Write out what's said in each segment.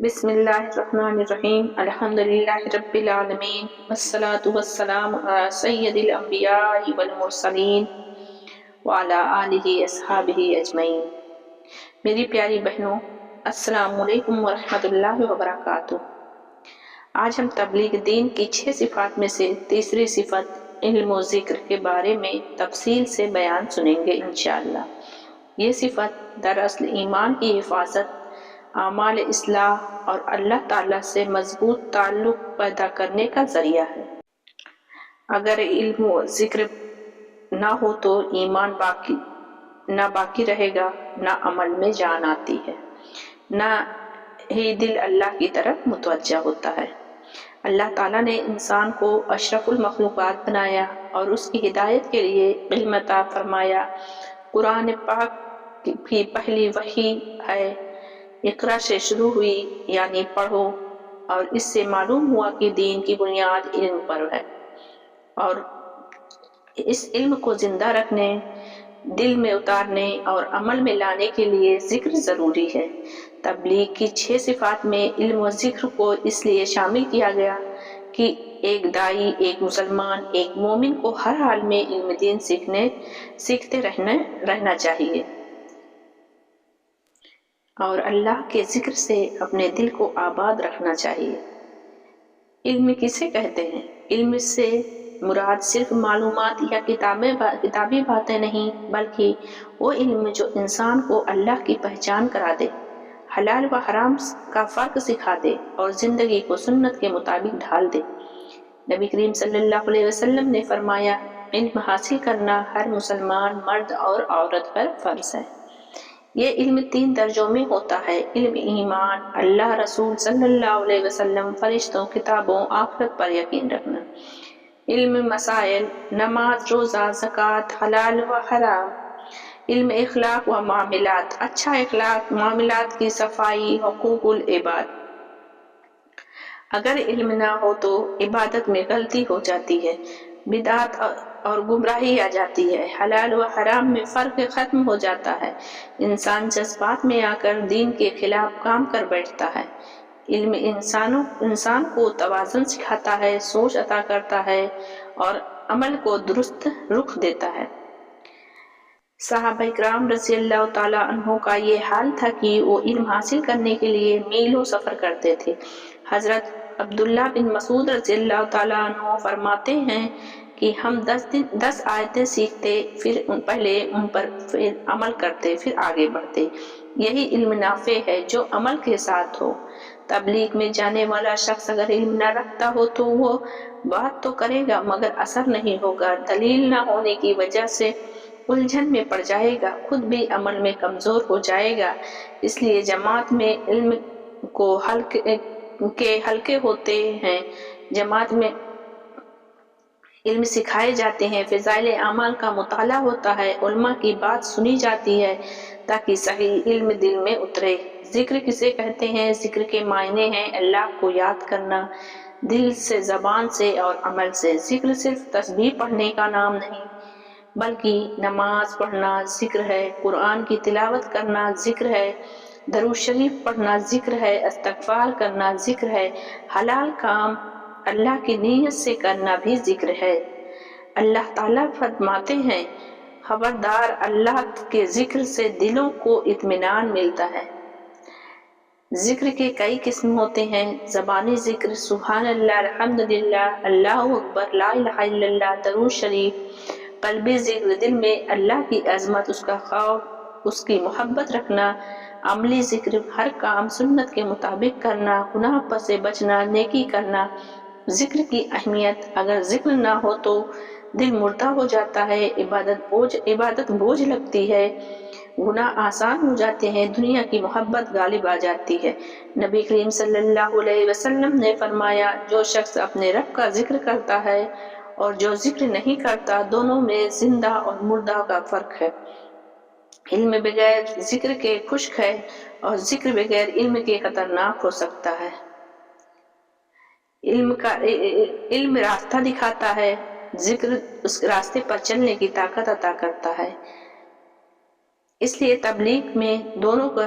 बिस्मिल्लाहिर्रहमानिर्रहीम अल्हम्दुलिल्लाहि रब्बिल आलमीन वस्सलातु वस्सलामु अला सय्यदिल अंबियाइ वल मुरसलीन व अला आलिहि अस्हाबिहि अजमईन। मेरी प्यारी बहनों, अस्सलामु अलैकुम व रहमतुल्लाहि व बरकातुहू। आज हम तबलीग दीन की 6 सिफात में से तीसरी सिफत इल्म व ज़िक्र के बारे में तफसील से बयान सुनेंगे इंशाअल्लाह। ये सिफत दरअसल ईमान की हिफाजत, आमाल इस्लाह और अल्लाह ताला से मजबूत ताल्लुक पैदा करने का जरिया है। अगर इल्म व ज़िक्र ना हो तो ईमान बाकी रहेगा, ना अमल में जान आती है, ना ही दिल अल्लाह की तरफ मुतवज्जा होता है। अल्लाह ताला ने इंसान को अशरफुल मखलूकात बनाया और उसकी हिदायत के लिए इल्म अता फरमाया। कुरान पाक की पहली वही है इक़रा से शुरू हुई, यानी पढ़ो, और इससे मालूम हुआ कि दीन की बुनियाद इल्म पर है और इस इल्म को जिंदा रखने, दिल में उतारने और अमल में लाने के लिए जिक्र जरूरी है। तबलीग की 6 सिफात में इल्म व जिक्र को इसलिए शामिल किया गया कि एक दाई, एक मुसलमान, एक मोमिन को हर हाल में इल्म दीन सीखते रहना चाहिए और अल्लाह के जिक्र से अपने दिल को आबाद रखना चाहिए। इल्म किसे कहते हैं? इल्म से मुराद सिर्फ मालूमात या किताबी बातें नहीं, बल्कि वो इल्म जो इंसान को अल्लाह की पहचान करा दे, हलाल व हराम का फर्क सिखा दे और जिंदगी को सुन्नत के मुताबिक ढाल दे। नबी करीम सल्लल्लाहु अलैहि वसल्लम ने फरमाया, इल्म हासिल करना हर मुसलमान मर्द और औरत पर फर्ज है। ये इल्म 3 दर्जों में होता है। इल्म ईमान, अल्लाह, रसूल सल्लल्लाहु अलैहि वसल्लम, फरिश्तों, किताबों, आखिरत पर यकीन रखना। इल्म मसाइल, नमाज, रोज़ा, ज़कात, हलाल व हराम। इल्म इखलाक व मामिलात, अच्छा इखलाक, मामिलात की सफाई, हुकूकुल इबाद। अगर इल्म ना हो तो इबादत में गलती हो जाती है, बिदात और गुमराही आ जाती है, हलाल व हराम में फर्क खत्म हो जाता है, इंसान जज्बात में आकर दीन के खिलाफ काम कर बैठता है। इल्म इंसान को तवाज़ुन सिखाता है, सोच अता करता है और अमल को दुरुस्त रुख देता है। सहाबा-ए-किराम रज़ियल्लाहु ताला अन्हों का ये हाल था कि वो इल्म हासिल करने के लिए मीलों सफ़र करते थे। हज़रत अब्दुल्ला बिन मसूद रज़ियल्लाहु ताला अन्हु फरमाते हैं कि हम 10 आयतें सीखते, फिर पहले उन पर फिर अमल करते, फिर आगे बढ़ते। यही इल्म नाफे है जो अमल के साथ हो। तबलीग में जाने वाला शख्स अगर इल्म न रखता हो तो वो बात तो करेगा मगर असर नहीं होगा। दलील न होने की वजह से उलझन में पड़ जाएगा, खुद भी अमल में कमजोर हो जाएगा। इसलिए जमात में इल्म को हल्के होते हैं, जमात में इल्म सिखाए जाते हैं, फ़ज़ाइल आमाल का मुताला होता है, उलमा की बात सुनी जाती है ताकि सही इल्म दिल में उतरे। जिक्र किसे कहते हैं? जिक्र के मायने हैं अल्लाह को याद करना दिल से, ज़बान से और अमल से। जिक्र सिर्फ तस्बीह पढ़ने का नाम नहीं, बल्कि नमाज पढ़ना जिक्र है, कुरान की तिलावत करना जिक्र है, दरूद शरीफ पढ़ना जिक्र है, इस्तग़फ़ार करना जिक्र है, हलाल काम अल्लाह की नीयत से करना भी जिक्र है। अल्लाह ताला फरमाते हैं, खबरदार, अल्लाह के जिक्र से दिलों को इत्मीनान मिलता है। जिक्र के कई किस्म होते हैं। ज़बानी जिक्र सुभान अल्लाह, अल्हम्दुलिल्लाह, अल्लाहु अकबर, ला इलाहा इल्लल्लाह, दरूद शरीफ। क़ल्बी जिक्र, दिल में अल्लाह की अज़मत, उसका खौफ, उसकी मोहब्बत रखना। अमली जिक्र, हर काम सुन्नत के मुताबिक करना, गुनाह पर से बचना, नेकी करना। जिक्र की अहमियत, अगर जिक्र ना हो तो दिल मुर्दा हो जाता है, इबादत बोझ लगती है, गुनाह आसान हो जाते हैं, दुनिया की मोहब्बत गालिब आ जाती है। नबी करीम सल्लल्लाहु अलैहि वसल्लम ने फरमाया, जो शख्स अपने रब का जिक्र करता है और जो जिक्र नहीं करता, दोनों में जिंदा और मुर्दा का फर्क है। इल्म बगैर जिक्र के खुश्क है और जिक्र बगैर इल्म के खतरनाक हो सकता है। इल्म रास्ता दिखाता है, जिक्र उस रास्ते पर चलने की ताकत अता करता है। اس لیے تبلیغ میں دونوں کو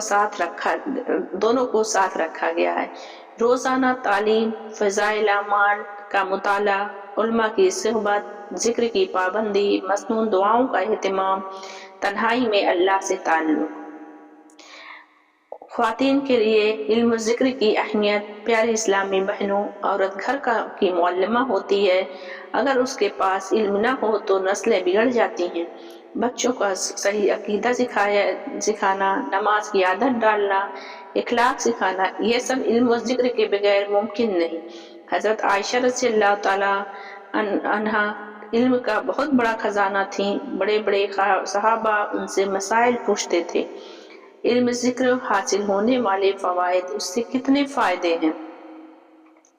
ساتھ رکھا گیا ہے۔ روزانہ تعلیم، فضائل اعمال کا مطالعہ، علماء کی صحبت، ذکر کی پابندی، مسنون دعاؤں کا اہتمام، تنہائی میں اللہ سے تعلق۔ خواتین کے لیے علم و ذکر کی اہمیت۔ پیاری اسلامی بہنوں، عورت گھر کی معلمہ ہوتی ہے۔ اگر اس کے پاس علم نہ ہو تو نسلیں بگڑ جاتی ہیں۔ بچوں کا صحیح عقیدہ سکھانا، نماز کی عادت ڈالنا، اخلاق سکھانا، یہ سب علم و ذکر کے بغیر ممکن نہیں۔ حضرت عائشہ رضی اللہ تعالیٰ عنہا علم کا بہت بڑا خزانہ تھیں۔ بڑے بڑے صحابہ ان سے مسائل پوچھتے تھے۔ علم ذکر حاصل ہونے والے فوائد، اس سے کتنے فائدے ہیں۔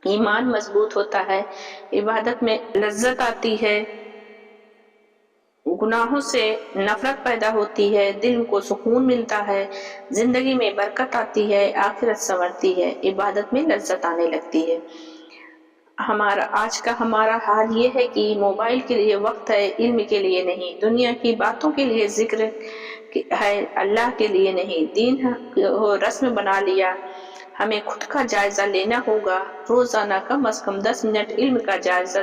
ایمان مضبوط ہوتا ہے، عبادت میں لذت آتی ہے، گناہوں سے نفرت پیدا ہوتی ہے، دل کو سکون ملتا ہے، زندگی میں برکت آتی ہے، آخرت سنورتی ہے، عبادت میں لذت آنے لگتی ہے۔ آج کا ہمارا حال یہ ہے کہ موبائل کے لیے وقت ہے، علم کے لیے نہیں، دنیا کی باتوں کے لیے ذکر ہے، اللہ کے لیے نہیں۔ دین کو رسم بنا لیا۔ ہمیں خود کا جائزہ لینا ہوگا۔ روزانہ کم از کم 10 منٹ علم کا جائزہ،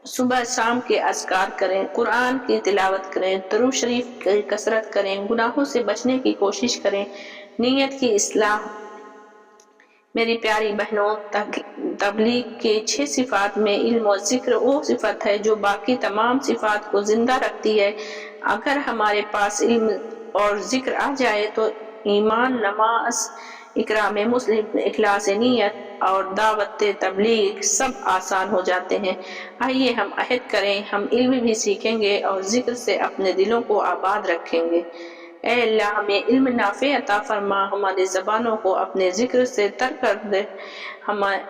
صبح شام کے اذکار کریں، قرآن کی تلاوت کریں، درود شریف کی کثرت کریں، گناہوں سے بچنے کی کوشش کریں، نیت کی اصلاح۔ میری پیاری بہنوں، تبلیغ کے 6 صفات میں علم و ذکر وہ صفت ہے جو باقی تمام صفات کو زندہ رکھتی ہے۔ اگر ہمارے پاس علم اور ذکر آ جائے تو ایمان، نماز، اکرام مسلم، اخلاص نیت اور دعوت تبلیغ سب آسان ہو جاتے ہیں۔ آئیے ہم عہد کریں، ہم علم بھی سیکھیں گے اور ذکر سے اپنے دلوں کو آباد رکھیں گے۔ اے اللہ، ہمیں علم نافع عطا فرما، ہماری زبانوں کو اپنے ذکر سے تر کر دے،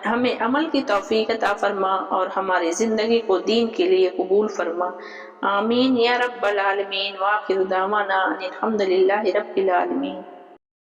ہمیں عمل کی توفیق عطا فرما اور ہماری زندگی کو دین کے لیے قبول فرما۔ آمین یا رب العالمین۔ وآخر دعوانا ان الحمد للہ رب العالمین۔